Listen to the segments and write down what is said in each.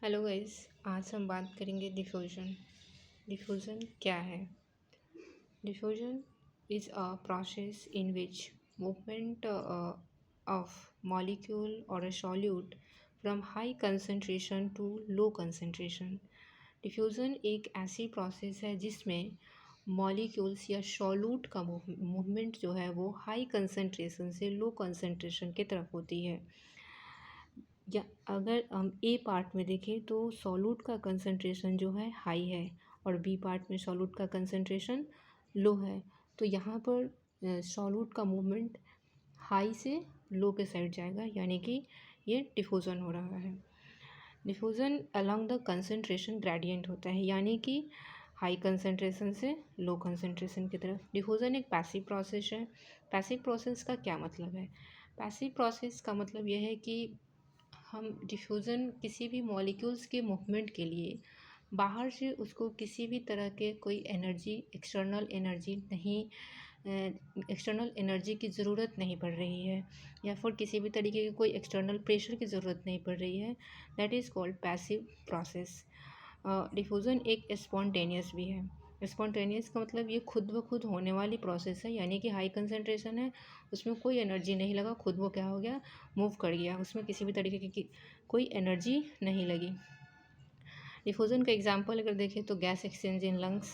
Hello guys. आज हम बात करेंगे डिफ्यूजन। डिफ्यूजन क्या है? Diffusion is a process in which movement of molecule or a solute from high concentration to low concentration. Diffusion एक ऐसी प्रोसेस है जिसमें मॉलिक्यूल्स या सॉल्यूट का मूवमेंट जो है वो हाई कंसंट्रेशन से लो कंसंट्रेशन की तरफ होती है। या अगर हम ए पार्ट में देखें तो सॉल्यूट का कंसंट्रेशन जो है हाई है और बी पार्ट में सॉल्यूट का कंसंट्रेशन लो है। तो यहाँ पर सॉल्यूट का मूवमेंट हाई से लो के साइड जाएगा, यानी कि ये डिफ्यूज़न हो रहा है। Diffusion along the concentration gradient होता है, यानी कि हाई कंसंट्रेशन से लो कंसंट्रेशन की तरफ। डिफ्यूज़न एक पैसिव प्रोसेस है। पैसिव प्रोसेस का क्या मतलब है? पैसिव प्रोसेस का मतलब यह है कि हम डिफ्यूज़न किसी भी मॉलिक्यूल्स के मूवमेंट के लिए बाहर से उसको किसी भी तरह के कोई एनर्जी, एक्सटर्नल एनर्जी की ज़रूरत नहीं पड़ रही है, या फिर किसी भी तरीके के कोई एक्सटर्नल प्रेशर की ज़रूरत नहीं पड़ रही है। That is called passive process. Diffusion एक स्पॉन्टेनियस भी है। स्पॉन्टेनियस का मतलब ये खुद ब खुद होने वाली प्रोसेस है, यानी कि हाई कंसंट्रेशन है, उसमें कोई एनर्जी नहीं लगा, खुद वो क्या हो गया, मूव कर गया, उसमें किसी भी तरीके की कोई एनर्जी नहीं लगी। डिफ्यूज़न का एग्जांपल अगर देखें तो gas exchange in lungs,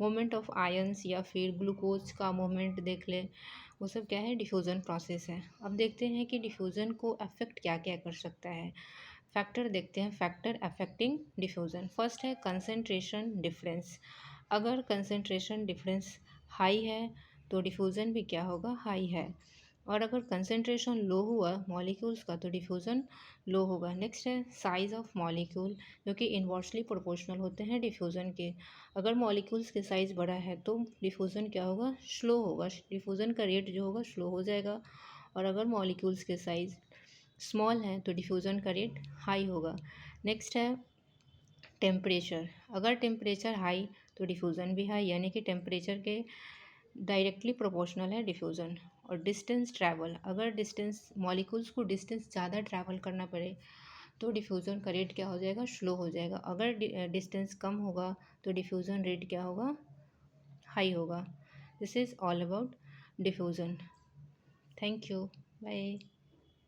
movement of ions या फिर ग्लूकोज का मूवमेंट देख ले, वो सब क्या है, डिफ्यूज़न प्रोसेस है। अब देखते हैं कि डिफ्यूज़न को अफेक्ट क्या क्या कर सकता है। फैक्टर देखते हैं, फैक्टर अफेक्टिंग डिफ्यूज़न। फर्स्ट है कंसंट्रेशन डिफरेंस। अगर कंसंट्रेशन डिफरेंस हाई है तो डिफ्यूज़न भी क्या होगा, हाई है। और अगर कंसंट्रेशन लो हुआ मॉलिक्यूल्स का तो डिफ्यूज़न लो होगा। नेक्स्ट है साइज़ ऑफ मॉलिक्यूल, जो कि इन्वर्सली प्रोपोर्शनल होते हैं डिफ्यूज़न के। अगर मॉलिक्यूल्स के साइज़ बड़ा है तो डिफ्यूज़न क्या होगा, स्लो होगा, डिफ्यूज़न का रेट जो होगा स्लो हो जाएगा। और अगर मॉलिक्यूल्स के साइज़ स्मॉल है तो डिफ्यूज़न का रेट हाई होगा। नेक्स्ट है टेम्परेचर। अगर टेम्परेचर हाई तो डिफ्यूज़न भी हाई, यानी कि टेम्परेचर के डायरेक्टली प्रोपोर्शनल है डिफ्यूज़न। और डिस्टेंस ट्रैवल, अगर डिस्टेंस मॉलिक्यूल्स को डिस्टेंस ज़्यादा ट्रैवल करना पड़े तो डिफ्यूज़न का रेट क्या हो जाएगा, स्लो हो जाएगा। अगर डिस्टेंस कम होगा तो डिफ्यूज़न रेट क्या होगा, हाई होगा। This is all about diffusion. Thank you, bye.